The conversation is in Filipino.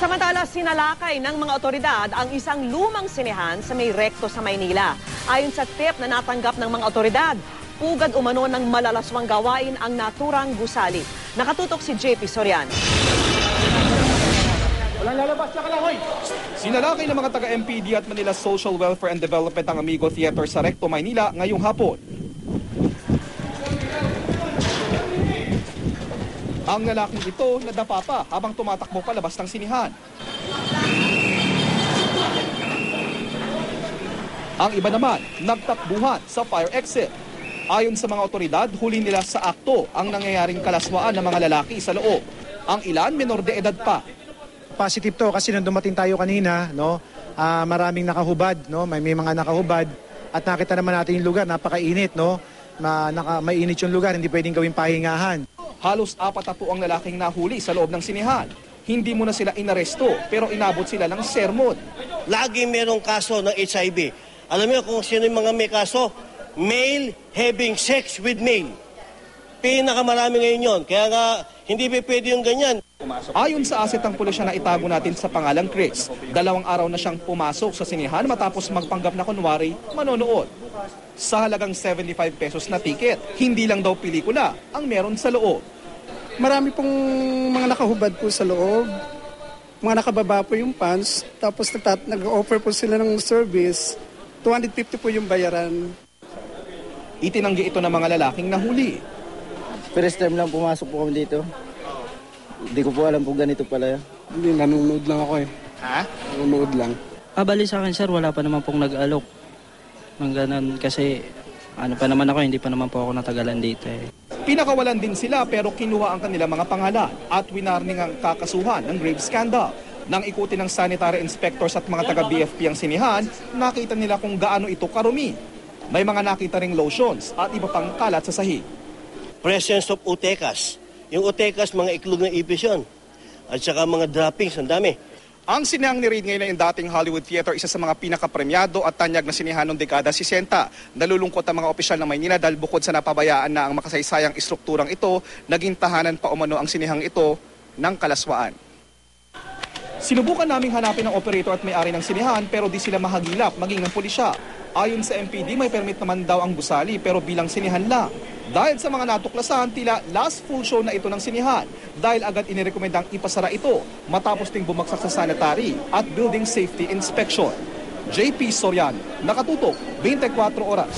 Samantala, sinalakay ng mga otoridad ang isang lumang sinehan sa may Recto sa Maynila. Ayon sa tip na natanggap ng mga otoridad, pugad umano ng malalaswang gawain ang naturang gusali. Nakatutok si JP Sorian. Walang lalabas, tsaka lang, hoy! Sinalakay ng mga taga-MPD at Manila Social Welfare and Development ang Amigo Theater sa Recto, Maynila ngayong hapon. Ang lalaking ito nadapa pa habang tumatakbo palabas ng sinihan. Ang iba naman, nagtakbuhan sa fire exit. Ayon sa mga otoridad, huli nila sa akto ang nangyayaring kalaswaan ng mga lalaki sa loob. Ang ilan, menor de edad pa. Positive to kasi nung dumating tayo kanina, no, maraming nakahubad, no, may mga nakahubad at nakita naman natin yung lugar, napakainit, no, mainit yung lugar, hindi pwedeng gawing pahingahan. Halos 40 ang lalaking nahuli sa loob ng sinihan. Hindi mo na sila inaresto pero inabot sila ng sermon. Lagi merong kaso ng HIV. Alam niyo kung sino yung mga may kaso? Male having sex with male. Pinakamarami ngayon yun. Kaya nga, hindi pwede yung ganyan. Ayon sa aset ng pulisya na itago natin sa pangalang Chris, 2 araw na siyang pumasok sa sinihan matapos magpanggap na kunwari manonood. Sa halagang 75 pesos na tiket, hindi lang daw pelikula ang meron sa loob. Marami pong mga nakahubad po sa loob, mga nakababa po yung pants, tapos nag-offer po sila ng service, 250 po yung bayaran. Itinanggi ito ng mga lalaking nahuli. First time lang pumasok po kami dito. Hindi ko po alam po ganito pala. Hindi, nanonood lang ako eh. Ha? Nanonood lang. Bali sa akin sir, wala pa naman pong nag-alok ng ganun kasi ano pa naman ako, hindi pa naman po ako natagalan dito eh. Pinakawalan din sila pero kinuha ang kanilang mga pangalan at winarning ang kakasuhan ng grave scandal. Nang ikutin ng sanitary inspectors at mga taga-BFP ang sinihan, nakita nila kung gaano ito karumi. May mga nakita ring lotions at iba pang kalat sa sahig. Presence of utekas. Yung utekas, mga iklog ng ipis yun. At saka mga droppings, ang dami. Ang sinihang ni Reid ngayon ay yung dating Hollywood Theater, isa sa mga pinakapremyado at tanyag na sinihan noong dekada 60. Nalulungkot ang mga opisyal ng Maynila dahil bukod sa napabayaan na ang makasaysayang istrukturang ito, naging tahanan pa umano ang sinihang ito ng kalaswaan. Sinubukan naming hanapin ang operator at may-ari ng sinihan pero di sila mahagilap maging ng pulisya. Ayon sa MPD, may permit naman daw ang gusali pero bilang sinihan lang. Dahil sa mga natuklasan, tila last full show na ito ng sinihan dahil agad inirekomendang ipasara ito matapos ding bumagsak sa sanitary at building safety inspection. JP Sorian, nakatutok, 24 oras.